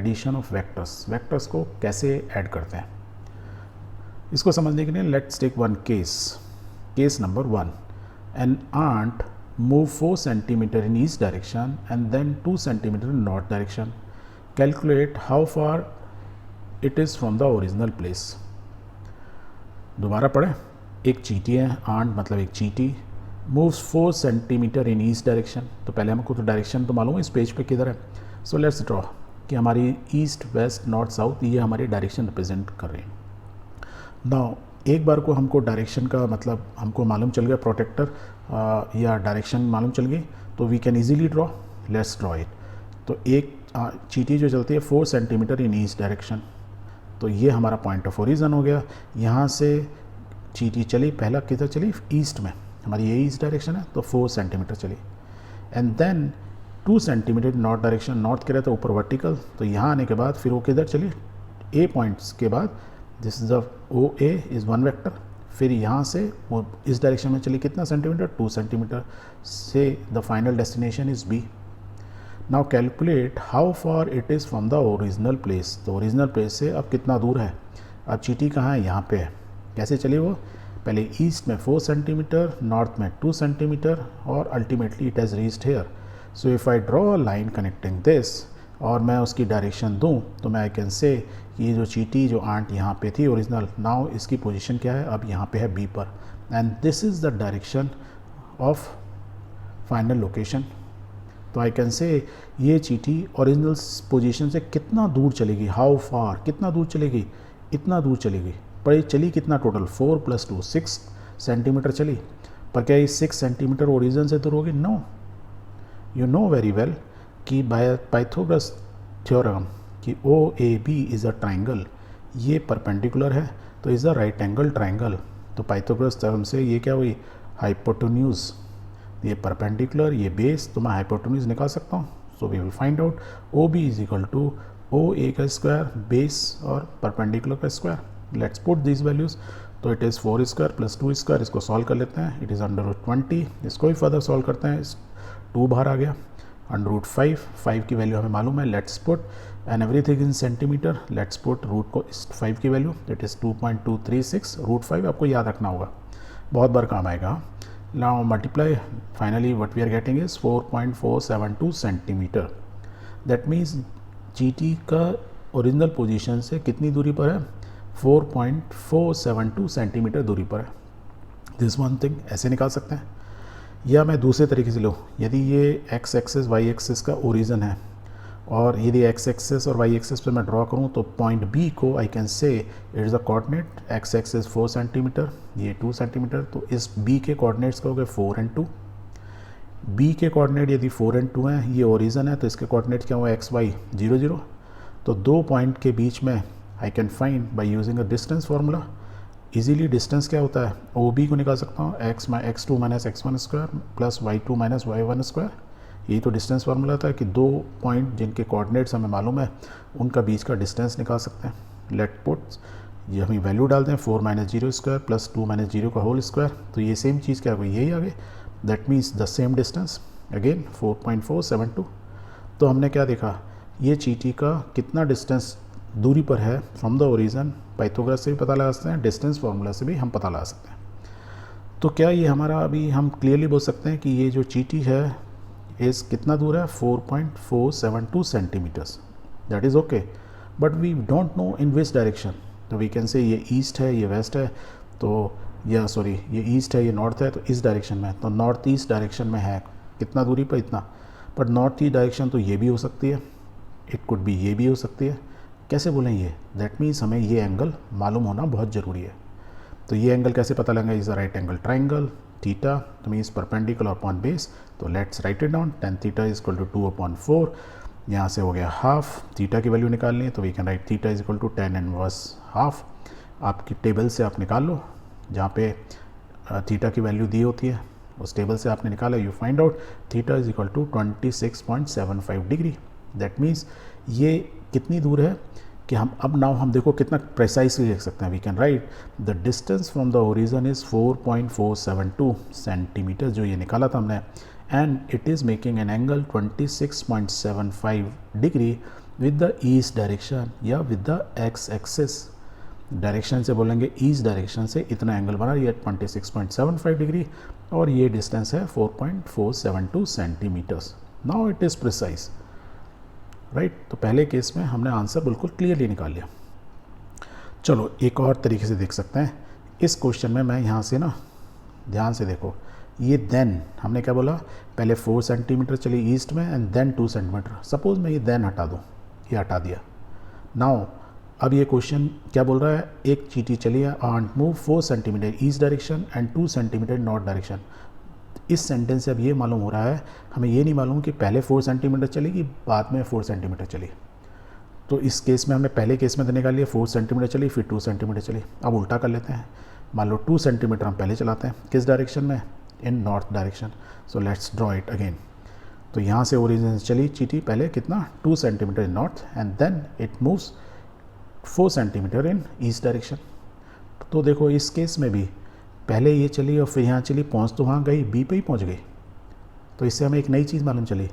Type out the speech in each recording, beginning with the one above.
Addition of vectors, vectors को कैसे add करते हैं इसको समझने के लिए let's take one case. Case number 1, an ant move 4 centimetre in east direction and then 2 centimetre in north direction. Calculate how far it is from the original place. दोबारा पढ़ें. एक चींटी है, आंट मतलब एक चींटी, moves 4 centimetre in east direction. तो पहले हमको तो डायरेक्शन तो मालूम है इस पेज पे किधर है. सो लेट्स ड्रॉ कि हमारी ईस्ट वेस्ट नॉर्थ साउथ ये हमारी डायरेक्शन रिप्रेजेंट कर रही है. नाउ एक बार को हमको डायरेक्शन का मतलब हमको मालूम चल गया, प्रोटेक्टर या डायरेक्शन मालूम चल गई, तो we can easily draw. Let's draw it. तो एक चींटी जो चलती है 4 सेंटीमीटर इन ईस्ट डायरेक्शन, तो ये हमारा पॉइंट ऑफ ओरिजिन हो गया. यहाँ से चींटी चली, पहला किधर चली, ईस्ट में, हमारी ये ईस्ट डायरेक्शन है तो 4 सेंटीमीटर चली. And then 2 centimetre north direction, north के रहता है ऊपर वर्टिकल, तो यहाँ आने के बाद फिर वो किधर चली, ए पॉइंट्स के बाद this is the O A is one vector. फिर यहाँ से वो इस डायरेक्शन में चली कितना सेंटीमीटर, 2 सेंटीमीटर से the final destination is B. Now calculate how far it is from the original place. तो ओरिजिनल प्लेस से अब कितना दूर है. अब चींटी कहाँ है, यहाँ पे है. कैसे चली वो, पहले ईस्ट में 4 सेंटीमीटर, नॉर्थ में 2 सेंटीमीटर और ultimately it has reached here. So if I draw a line connecting this और मैं उसकी डायरेक्शन दूं तो मैं आई कैन से कि ये जो चींटी जो आंट यहाँ पे थी ओरिजिनल, नाउ इसकी पोजीशन क्या है, अब यहाँ पे है बी पर, and this is the direction of final location. तो आई कैन से ये चींटी ओरिजिनल पोजीशन से कितना दूर चलेगी, हाउ फार, कितना दूर चलेगी, इतना दूर चलेगी. पर ये चली कितना टोटल, 4 + 2 6 सेंटीमीटर चली. पर क्या ये 6 सेंटीमीटर ओरिजिन से दूर होगी, no. You know very well कि बाय पाइथागोरस थ्योरम कि O A B is a triangle, ये परपेंडिकुलर है तो is a right angle triangle. तो पाइथागोरस थ्योरम से ये क्या हुई, हाइपोटेन्यूज, ये परपेंडिकुलर, ये बेस, तो मैं हाइपोटेन्यूज निकाल सकता हूँ. So we will find out O B is equal to O A का स्क्वायर बेस और परपेंडिकुलर का square. Let's put this values. तो it is 4 square plus 2 square, इसको सॉल्व कर लेते हैं. It is √20. इसको भी फर्दर सॉल्व करते हैं. 2 बाहर आ गया. √5 की वैल्यू हमें मालूम है. Let's put and everything in centimetre. Let's put root को इस 5 की वैल्यू, दैट इज़ 2.236. √5 आपको याद रखना होगा, बहुत बार काम आएगा. Now multiply, finally what we are getting is 4.472 centimetre. That means चींटी का ओरिजिनल पोजीशन से कितनी दूरी पर है, 4.472 सेंटीमीटर दूरी पर है. दिस वन थिंग ऐसे निकाल सकते हैं. या मैं दूसरे तरीके से लूँ, यदि ये एक्स एक्सिस वाई एक्सिस का ओरिजिन है और यदि एक्स एक्सिस और वाई एक्सिस पे मैं ड्रॉ करूँ तो पॉइंट बी को आई can say it is the coordinate, x axis 4 centimetre, ये 2 सेंटीमीटर, तो इस बी के कोऑर्डिनेट्स का हो गए 4 और 2. बी के कोऑर्डिनेट यदि 4 और 2 हैं, ये ओरिजिन है, तो इसके कोऑर्डिनेट क्या हुआ, एक्स वाई 0 0. तो दो पॉइंट के बीच में आई can find by using a distance formula. Easily distance क्या होता है, ओ बी को निकाल सकता हूँ, x2 - x1 square plus y2 - y1 square. यही तो डिस्टेंस फार्मूला था कि दो पॉइंट जिनके कोऑर्डिनेट्स हमें मालूम है उनका बीच का डिस्टेंस निकाल सकते हैं. लेट पुट, ये हम वैल्यू डालते हैं, 4 - 0 स्क्वायर प्लस 2 - 0 का होल स्क्वायर. तो ये सेम चीज़ क्या हो गई, यही आ गई. That means the same distance again 4.472. तो हमने क्या देखा, ये चींटी का कितना डिस्टेंस दूरी पर है फ्रॉम द ओरिजिन, पाइथागोरस से भी पता लगा सकते हैं, डिस्टेंस फार्मूला से भी हम पता लगा सकते हैं. तो क्या ये हमारा अभी हम क्लियरली बोल सकते हैं कि ये जो चींटी है इस कितना दूर है, 4.472 centimetres. That is okay, but we don't know in which direction. तो वी कैन से ये ईस्ट है, ये वेस्ट है, तो या सॉरी ये ईस्ट है, ये नॉर्थ है, तो इस डायरेक्शन में, तो नॉर्थ ईस्ट डायरेक्शन में है कितना दूरी पर, इतना. बट नॉर्थ ईस्ट डायरेक्शन तो ये भी हो सकती है, इट कुड बी ये भी हो सकती है. कैसे बोलें ये, दैट मीन्स हमें ये एंगल मालूम होना बहुत ज़रूरी है. तो ये एंगल कैसे पता लगेगा, is a right angle triangle, theta तो मीन्स परपेंडिकुलर अपॉन बेस. तो let's write it down, tan theta is equal to 2/4. यहाँ से हो गया हाफ, थीटा की वैल्यू निकालनी है तो we can write theta is equal to tan inverse half. आपकी टेबल से आप निकाल लो, जहाँ पे थीटा की वैल्यू दी होती है उस टेबल से आपने निकाला. You find out theta is equal to 26.75 degree. That means ये कितनी दूर है कि हम अब नाउ हम देखो कितना प्रेसाइसली लिख सकते हैं. We can write the distance from the origin is 4.472 centimetre, जो ये निकाला था हमने, and it is making an angle 26.75 degree with the east direction या with the X axis. Direction से बोलेंगे ईस्ट डायरेक्शन से इतना एंगल बना, ये 26.75 डिग्री और ये डिस्टेंस है 4.472 centimetres. Now it is precise, right. तो पहले केस में हमने आंसर बिल्कुल क्लियरली निकाल लिया। चलो एक और तरीके से देख सकते हैं इस क्वेश्चन में। मैं यहाँ से ना ध्यान से देखो, ये देन हमने क्या बोला, पहले 4 सेंटीमीटर चली ईस्ट में एंड देन 2 सेंटीमीटर। सपोज मैं ये देन हटा दूँ, ये हटा दिया। नाउ अब ये क्वेश्चन क्या बोल रहा है, एक चीटी चली है and move 4 centimetre east direction and 2 centimetre north direction. इस सेंटेंस से अब ये मालूम हो रहा है, हमें ये नहीं मालूम कि पहले 4 सेंटीमीटर चलेगी बाद में 4 सेंटीमीटर चली। तो इस केस में हमने पहले केस में तो निकाल लिया 4 सेंटीमीटर चली, फिर 2 सेंटीमीटर चली। अब उल्टा कर लेते हैं, मान लो 2 सेंटीमीटर हम पहले चलाते हैं, किस डायरेक्शन में, in north direction. So let's draw it again. तो यहाँ से ओरिजिन से चली चीटी पहले कितना 2 centimetre in north and then it moves 4 centimetre in east direction. तो देखो इस केस में भी पहले ये चली और फिर यहाँ चली, पहुँच तो वहाँ गई, बी पे ही पहुँच गई। तो इससे हमें एक नई चीज़ मालूम चली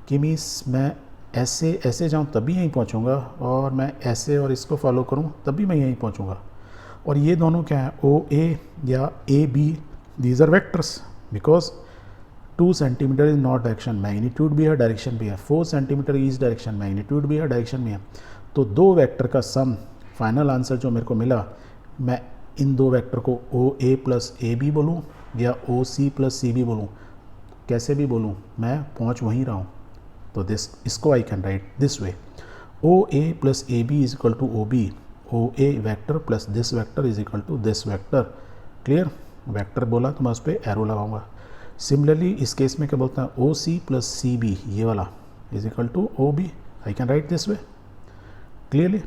कि मीन्स मैं ऐसे ऐसे जाऊँ तब भी यहीं पहुँचूँगा और मैं ऐसे और इसको फॉलो करूँ तब भी मैं यहीं पहुँचूँगा। और ये दोनों क्या है, ओ ए या A B, these are vectors because 2 centimetre is north direction, magnitude भी है डायरेक्शन भी है। 4 सेंटीमीटर ईस्ट डायरेक्शन, मैग्नीट्यूड भी है डायरेक्शन भी है। तो दो वेक्टर का सम, फाइनल आंसर जो मेरे को मिला, मैं इन दो वेक्टर को ओ ए प्लस ए बी बोलूँ या ओ सी प्लस सी बी बोलूँ, कैसे भी बोलूँ मैं पहुँच वहीं रहा हूँ। तो इसको I can write this way, O A plus A B is equal to O B, O A vector plus this vector is equal to this vector. Clear, vector बोला तो मैं उस पर एरो लगाऊंगा। सिमिलरली इस केस में क्या बोलता है, ओ सी प्लस सी बी, ये वाला is equal to O B, I can write this way clearly.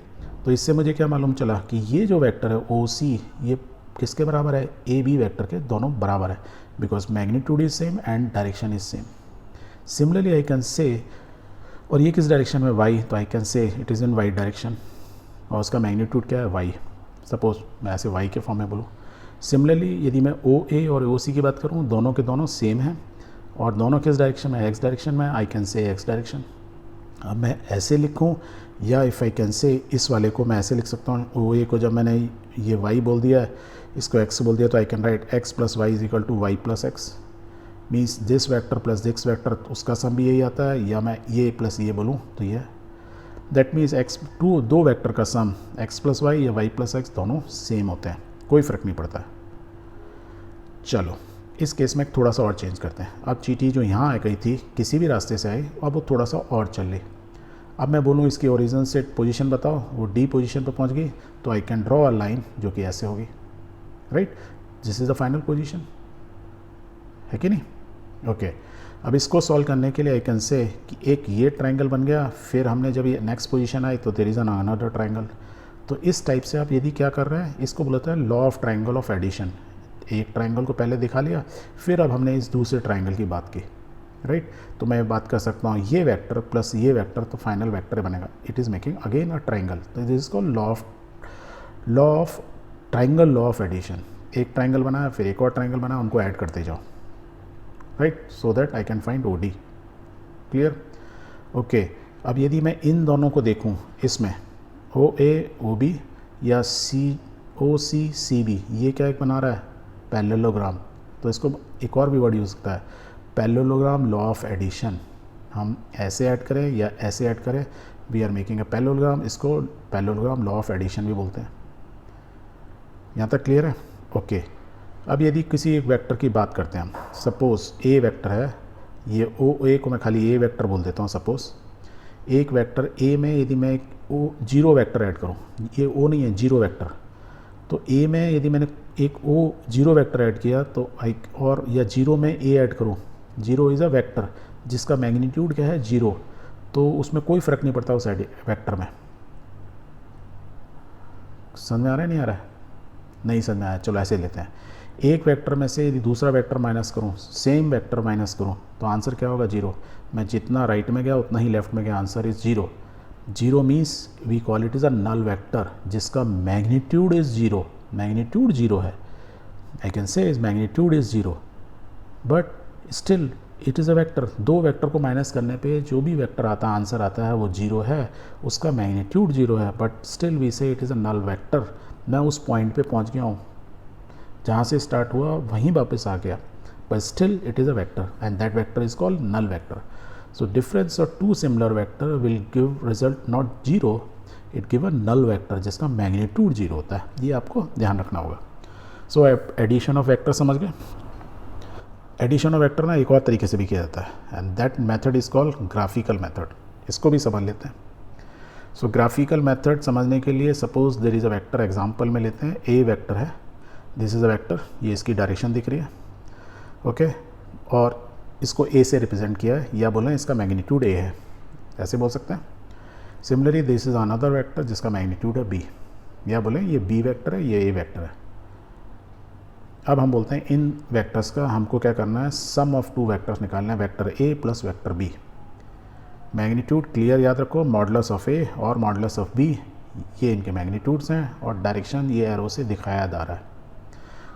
तो इससे मुझे क्या मालूम चला कि ये जो वेक्टर है ओ सी, ये किसके बराबर है, ए बी वेक्टर के दोनों बराबर है, because magnitude is same and direction is same. Similarly I can say, और ये किस डायरेक्शन में, वाई, तो I can say it is in Y direction और उसका मैग्नीट्यूड क्या है, वाई। सपोज मैं ऐसे वाई के फॉर्म में बोलूँ। सिमिलरली यदि मैं ओ ए और ओ सी की बात करूँ, दोनों के दोनों सेम हैं और दोनों किस डायरेक्शन में, एक्स डायरेक्शन में, आई कैन से एक्स डायरेक्शन। अब मैं ऐसे लिखूँ या इफ़ आई कैन से, इस वाले को मैं ऐसे लिख सकता हूँ, ओ ए को जब मैंने ये वाई बोल दिया है, इसको एक्स बोल दिया, तो I can write X plus Y is equal to Y plus X. Means this vector plus this vector, उसका सम भी यही आता है, या मैं ये प्लस ये बोलूँ तो ये, दैट मीन्स एक्स दो वेक्टर का सम एक्स प्लस वाई या वाई प्लस एक्स दोनों सेम होते हैं, कोई फ़र्क नहीं पड़ता है। चलो इस केस में थोड़ा सा और चेंज करते हैं। अब चीटी जो यहाँ आ गई थी किसी भी रास्ते से आई, अब वो थोड़ा सा और चल ली। अब मैं बोलूँ इसकी ओरिजिन से पोजीशन बताओ, वो डी पोजीशन पर पहुँच गई, तो I can draw a line जो कि ऐसे होगी, right. This is the final position, है कि नहीं। ओके अब इसको सॉल्व करने के लिए आई कैन से कि एक ये ट्रायंगल बन गया, फिर हमने जब ये नेक्स्ट पोजीशन आई तो there is an another triangle. तो इस टाइप से आप यदि क्या कर रहे हैं, इसको बोलते हैं law of triangle of addition. एक ट्रायंगल को पहले दिखा लिया, फिर अब हमने इस दूसरे ट्रायंगल की बात की, राइट। तो मैं बात कर सकता हूँ ये वेक्टर प्लस ये वेक्टर, तो फाइनल वेक्टर बनेगा, it is making again a triangle. तो this is called law of triangle, law of addition. एक ट्रायंगल बनाया, फिर एक और ट्रायंगल बनाया, उनको ऐड करते जाओ, right, so that I can find O D. Clear, okay. अब यदि मैं इन दोनों को देखूं, इसमें ओ ए ओ बी या सी ओ सी सी बी, ये क्या एक बना रहा है, पैरेललोग्राम। तो इसको एक और भी वर्ड यूज़ सकता है, पैरेललोग्राम लॉ ऑफ एडिशन। हम ऐसे ऐड करें या ऐसे ऐड करें, we are making a parallelogram, इसको पैरेललोग्राम लॉ ऑफ एडिशन भी बोलते हैं। यहाँ तक क्लियर है, ओके। अब यदि किसी एक वेक्टर की बात करते हैं हम, सपोज़ ए वेक्टर है, ये ओ ए को मैं खाली ए वेक्टर बोल देता हूँ। सपोज़ एक वेक्टर ए में यदि मैं एक ओ जीरो वेक्टर ऐड करूँ, ये ओ नहीं है, जीरो वेक्टर, तो ए में यदि मैंने एक ओ जीरो वेक्टर ऐड किया तो आई, और या जीरो में ए ऐड करूँ, जीरो इज़ अ वेक्टर जिसका मैग्नीट्यूड क्या है, जीरो, तो उसमें कोई फ़र्क नहीं पड़ता उस वेक्टर में। समझ में आ रहा है, नहीं आ रहा है, नहीं समझ में आया, चलो ऐसे लेते हैं। एक वेक्टर में से यदि दूसरा वेक्टर माइनस करूं, सेम वेक्टर माइनस करूं, तो आंसर क्या होगा, जीरो। मैं जितना राइट में गया उतना ही लेफ्ट में गया, answer is zero. Zero means we call it is a null vector जिसका magnitude is zero, magnitude zero है। I can say is magnitude is zero, but still it is a vector. दो vector को minus करने पे जो भी vector आता है, आंसर आता है, वो जीरो है, उसका मैग्नीट्यूड जीरो है, but still we say it is a null vector. मैं उस पॉइंट पे पहुंच गया हूँ जहाँ से स्टार्ट हुआ वहीं वापस आ गया, but still it is a vector and that vector is called null vector. So difference of two similar vector will give result not zero, it give a null vector जिसका मैग्नीट्यूड जीरो होता है। ये आपको ध्यान रखना होगा। सो addition of vector समझ गए। एडिशन ऑफ वेक्टर ना एक और तरीके से भी किया जाता है and that method is called graphical method. इसको भी समझ लेते हैं। सो ग्राफिकल मेथड समझने के लिए suppose there is a vector, example में लेते हैं ए वेक्टर है, दिस इज़ अ वेक्टर, ये इसकी डायरेक्शन दिख रही है, ओके और इसको ए से रिप्रेजेंट किया है, या बोलें इसका मैग्नीट्यूड ए है, ऐसे बोल सकते हैं। Similarly this is another vector जिसका मैग्नीट्यूड है बी, या बोलें ये बी वेक्टर है, ये ए वेक्टर है। अब हम बोलते हैं इन वेक्टर्स का हमको क्या करना है, सम ऑफ टू वेक्टर्स निकालना है, vector A plus vector B. Magnitude clear याद रखो, मॉडुलस ऑफ ए और मॉडुलस ऑफ बी ये इनके मैग्नीट्यूड्स हैं और डायरेक्शन ये एरो से दिखाया जा रहा है।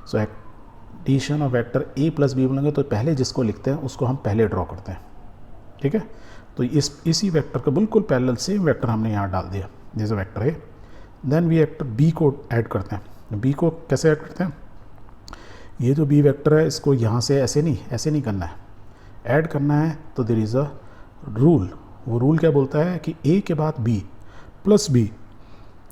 So addition of vector A plus B बोलेंगे तो पहले जिसको लिखते हैं उसको हम पहले ड्रॉ करते हैं, ठीक है। तो इसी वेक्टर का बिल्कुल पैरेलल सेम वेक्टर हमने यहाँ डाल दिया, जैसे vector A. Then we vector B को ऐड करते हैं। बी को कैसे ऐड करते हैं, ये जो बी वेक्टर है इसको यहाँ से ऐसे नहीं करना है, ऐड करना है। तो देयर इज़ अ रूल, वो रूल क्या बोलता है कि ए के बाद बी प्लस बी,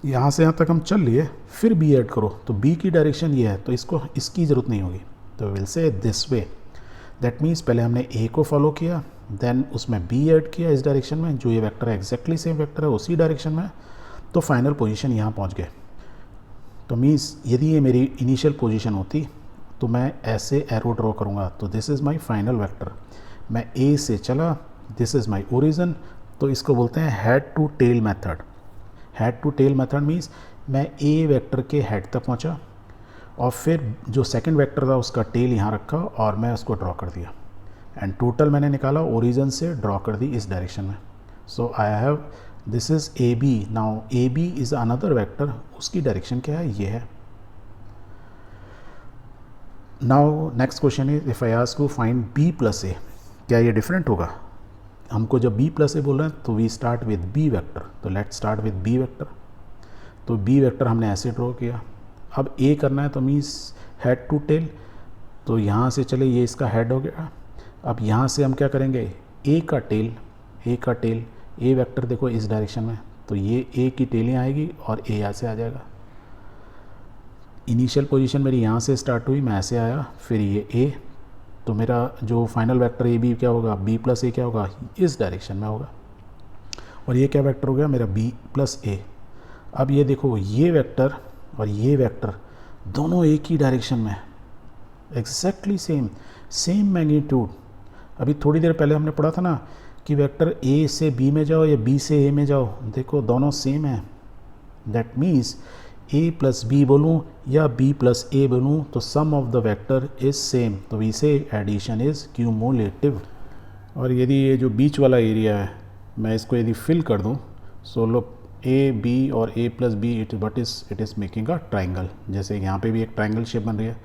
यहाँ से यहाँ तक हम चल लिए, फिर बी ऐड करो, तो बी की डायरेक्शन ये है, तो इसकी ज़रूरत नहीं होगी। तो will say this way, that means पहले हमने ए को फॉलो किया, देन उसमें बी ऐड किया इस डायरेक्शन में, जो ये वेक्टर है एग्जैक्टली सेम वेक्टर है उसी डायरेक्शन में, तो फाइनल पोजीशन यहाँ पहुँच गए। तो मीन्स यदि ये मेरी इनिशियल पोजीशन होती तो मैं ऐसे एरो ड्रॉ करूँगा, तो this is my final vector, मैं ए से चला, दिस इज़ माई ओरिजिन। तो इसको बोलते हैं head to tail method. Head to tail method means मैं ए वेक्टर के हेड तक पहुंचा और फिर जो सेकंड वेक्टर था उसका टेल यहाँ रखा और मैं उसको ड्रॉ कर दिया, एंड टोटल मैंने निकाला ओरिजिन से ड्रॉ कर दी इस डायरेक्शन में। So I have this is A B. Now A B is another vector, उसकी डायरेक्शन क्या है, ये है। Now next question is if I ask you find B plus A, क्या ये डिफरेंट होगा? हमको जब बी प्लस ए बोल रहे हैं तो we start with B vector, तो let's start with B vector. तो बी वेक्टर हमने ऐसे ड्रॉ किया, अब ए करना है तो मीन्स हेड टू टेल, तो यहाँ से चले ये इसका हेड हो गया। अब यहाँ से हम क्या करेंगे, ए का टेल, ए वेक्टर देखो इस डायरेक्शन में, तो ये ए की टेलें आएगी और ए यहाँ से आ जाएगा। इनिशियल पोजीशन मेरी यहाँ से स्टार्ट हुई, मैं ऐसे आया, फिर ये ए, तो मेरा जो फाइनल वेक्टर ए बी क्या होगा, बी प्लस ए क्या होगा, इस डायरेक्शन में होगा। और ये क्या वेक्टर हो गया मेरा, बी प्लस ए। अब ये देखो ये वेक्टर और ये वेक्टर दोनों एक ही डायरेक्शन में, एग्जैक्टली सेम मैग्नीट्यूड। अभी थोड़ी देर पहले हमने पढ़ा था ना कि वेक्टर ए से बी में जाओ या बी से ए में जाओ, देखो दोनों सेम है। That means A plus B बोलूँ या बी प्लस ए बोलूँ तो sum of the vector is same, तो we say addition is cumulative. और यदि ये जो बीच वाला एरिया है मैं इसको यदि फिल कर दूँ, सो लो ए बी और A plus B it is making a triangle, जैसे यहाँ पे भी एक ट्राइंगल शेप बन रही है।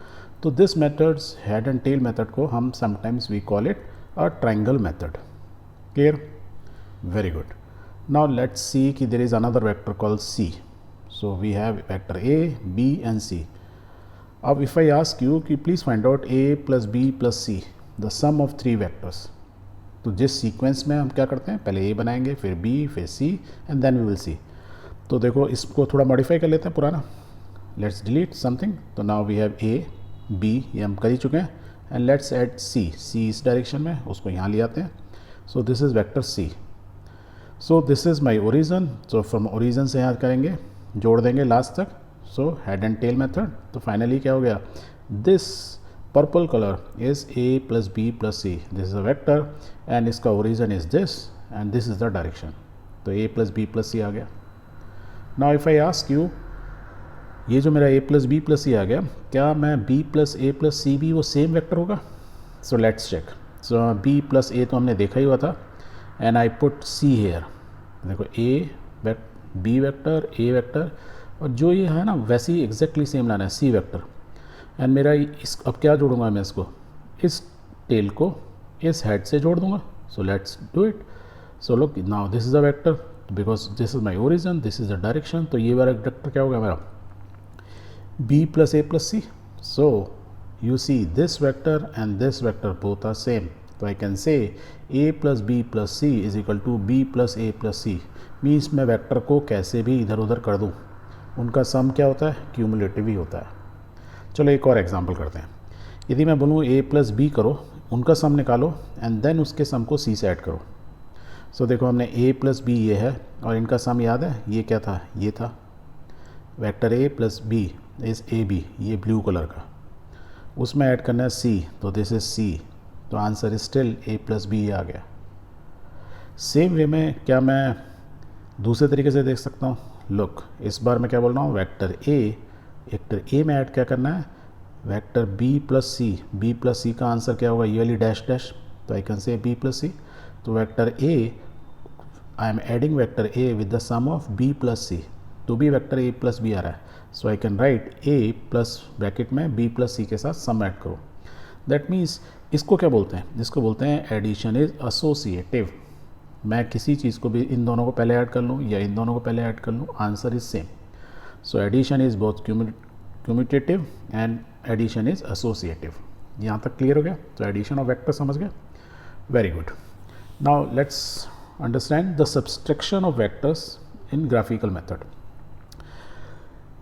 तो this methods head and tail method को हम sometimes we call it a triangle method. Clear, very good. Now let's see कि there is another vector called C. So we have vector A, B and C. अब if I ask you कि please find out A plus B plus C, the sum of three vectors. तो जिस sequence में हम क्या करते हैं, पहले A बनाएंगे, फिर B, फिर C and then we will see. तो देखो इसको थोड़ा मॉडिफाई कर लेते हैं पुराना, let's delete something. तो now we have A, B, ये हम कर ही चुके हैं, and let's add C. C इस डायरेक्शन में, उसको यहाँ ले आते हैं. So this is vector C. So this is my origin. So from origin से यहाँ करेंगे, जोड़ देंगे लास्ट तक। So head and tail method. तो फाइनली क्या हो गया, this purple colour is A plus B plus C, this is a vector and इसका origin is this and this is the direction. तो A plus B plus C आ गया। Now if I ask you, ये जो मेरा A plus B plus C आ गया, क्या मैं B plus A plus C भी वो सेम वेक्टर होगा? So let's check. So B plus A तो हमने देखा ही हुआ था and I put C here. देखो A B vector, A vector, और जो ये है ना वैसे ही एग्जैक्टली सेम लाना है, सी वेक्टर। एंड मेरा इस अब क्या जोड़ूंगा मैं इसको, इस टेल को इस हेड से जोड़ दूंगा. So let's do it. So look now this is a vector because this is my origin, this is the direction. तो ये वाला वेक्टर क्या होगा मेरा b plus a plus c. So you see this vector and this vector both are same. So I can say a plus b plus c is equal to b plus a plus c. Means मैं vector को कैसे भी इधर उधर कर दूँ, उनका सम क्या होता है, क्यूमुलेटिव ही होता है. चलो एक और एग्जांपल करते हैं. यदि मैं बोलूँ a प्लस b करो, उनका सम निकालो एंड देन उसके सम को c से ऐड करो. सो देखो हमने a प्लस b ये है और इनका सम याद है, ये क्या था, ये था vector a plus b is A B, ये ब्लू कलर का. उसमें ऐड करना है c, तो दिस इज c. तो answer is still a plus B आ गया. सेम वे में क्या मैं दूसरे तरीके से देख सकता हूँ. लुक इस बार मैं क्या बोल रहा हूँ, वेक्टर a में ऐड क्या करना है, वेक्टर b प्लस c का आंसर क्या होगा, ये वाली डैश डैश. तो I can say b plus c. तो vector a I am adding vector a with the sum of b plus c. तो भी वेक्टर a प्लस बी आ रहा है. So I can write a plus bracket में b plus c के साथ sum add करो. दैट मीन्स इसको क्या बोलते हैं, जिसको बोलते हैं एडिशन इज एसोसिएटिव. मैं किसी चीज़ को भी इन दोनों को पहले ऐड कर लूँ या इन दोनों को पहले ऐड कर लूँ, answer is same. So addition is both cumulative and addition is associative. यहाँ तक क्लियर हो गया. तो एडिशन ऑफ वेक्टर समझ गए. Very good. Now let's understand the subtraction of vectors in graphical method.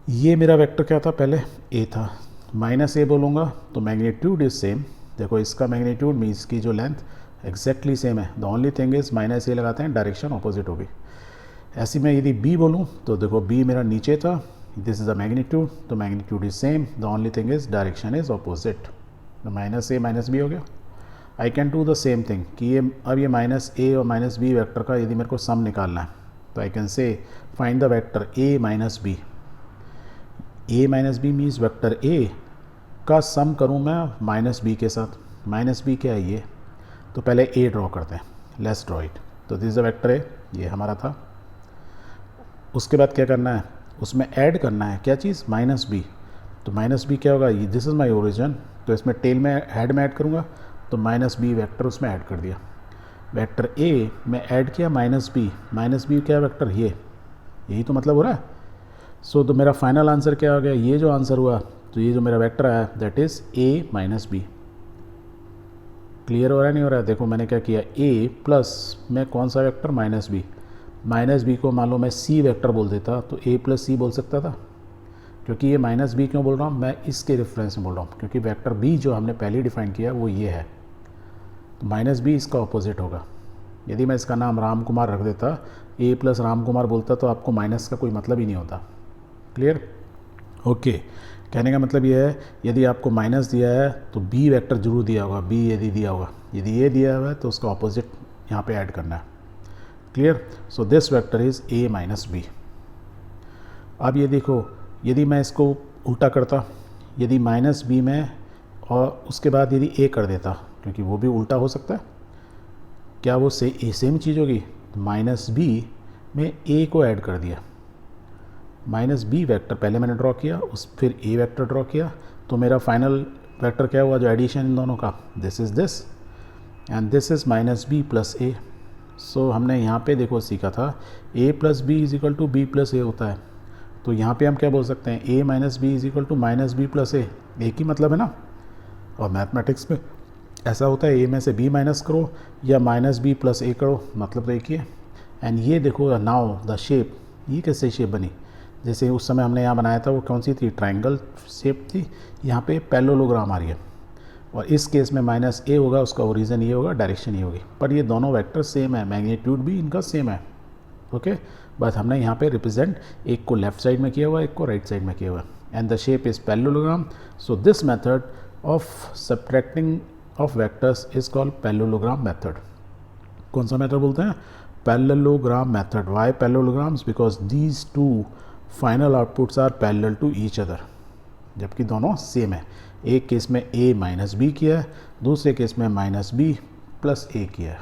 ये मेरा वेक्टर क्या था, पहले a था. माइनस a बोलूँगा तो मैग्नीट्यूड इज सेम. देखो इसका मैग्नीट्यूड मीन्स की जो लेंथ एग्जैक्टली सेम है. The only thing is minus a लगाते हैं, डायरेक्शन ऑपोजिट होगी. ऐसी मैं यदि b बोलूँ तो देखो b मेरा नीचे था, दिस इज द मैग्नीट्यूड, तो magnitude is same. The only thing is direction is opposite. तो माइनस a माइनस b हो गया. I can do the same thing कि ये अब ये माइनस a और माइनस b वेक्टर का यदि मेरे को सम निकालना है, तो I can say find the vector a minus b. a minus B means vector a का सम करूँ मैं माइनस b के साथ. माइनस b क्या है ये, तो पहले a ड्रॉ करते हैं. Let's draw it. तो this is the vector a, ये हमारा था. उसके बाद क्या करना है, उसमें ऐड करना है क्या चीज़, माइनस b. तो माइनस b क्या होगा, ये दिस इज़ माई ओरिजिन. तो इसमें टेल में हेड में ऐड करूँगा, तो माइनस b वेक्टर उसमें ऐड कर दिया. वेक्टर a में ऐड किया माइनस b क्या वेक्टर, ये यही तो मतलब हो रहा है. सो तो मेरा फाइनल आंसर क्या हो गया, ये जो आंसर हुआ, तो ये जो मेरा वेक्टर आया that is a minus B. Clear हो रहा है नहीं हो रहा है. देखो मैंने क्या किया, a प्लस में कौन सा वेक्टर, माइनस बी को मान लो मैं c वेक्टर बोल देता तो a प्लस c बोल सकता था. क्योंकि ये माइनस b क्यों बोल रहा हूँ, मैं इसके रेफरेंस में बोल रहा हूँ, क्योंकि वेक्टर b जो हमने पहले डिफाइन किया वो ये है. तो माइनस b इसका ऑपोजिट होगा. यदि मैं इसका नाम राम कुमार रख देता, a प्लस राम कुमार बोलता, तो आपको माइनस का कोई मतलब ही नहीं होता. Clear, okay. कहने का मतलब ये है, यदि आपको माइनस दिया है तो b वेक्टर जरूर दिया होगा. b यदि दिया होगा, यदि ये दिया हुआ है तो उसका ऑपोजिट यहाँ पे ऐड करना है. Clear. So this vector is a minus B. अब ये देखो, यदि मैं इसको उल्टा करता, यदि माइनस b में और उसके बाद यदि a कर देता, क्योंकि वो भी उल्टा हो सकता है, क्या वो सेम चीज़ होगी. माइनस b में a को ऐड कर दिया. माइनस b वेक्टर पहले मैंने ड्रॉ किया, फिर a वेक्टर ड्रॉ किया, तो मेरा फाइनल वेक्टर क्या हुआ, जो एडिशन इन दोनों का, this is this and this is minus b plus a. So हमने यहाँ पे देखो सीखा था a plus B is equal to B plus A होता है. तो यहाँ पे हम क्या बोल सकते हैं, a minus B is equal to minus B plus A. एक ही मतलब है ना. और मैथमेटिक्स में ऐसा होता है, a में से b माइनस करो या माइनस बी प्लस ए करो, मतलब तो एक ही है. एंड ये देखो नाउ द शेप, ये कैसे शेप बनी, जैसे उस समय हमने यहाँ बनाया था वो कौन सी थी, ट्रायंगल शेप थी. यहाँ पे पैरेललोग्राम आ रही है. और इस केस में माइनस a होगा, उसका ओरिजिन ये होगा, डायरेक्शन ये होगी. पर ये दोनों वेक्टर सेम है, मैग्नीट्यूड भी इनका सेम है. ओके, बस हमने यहाँ पे रिप्रेजेंट एक को लेफ्ट साइड में किया हुआ है, एक को राइट साइड में किया हुआ है. And the shape is parallelogram. So this method of subtracting of vectors is called parallelogram method. कौन सा मेथड बोलते हैं, parallelogram method. Why parallelograms, because these two final outputs are parallel to each other, जबकि दोनों same है. एक case में a minus B किया है, दूसरे केस में माइनस बी प्लस ए किया है.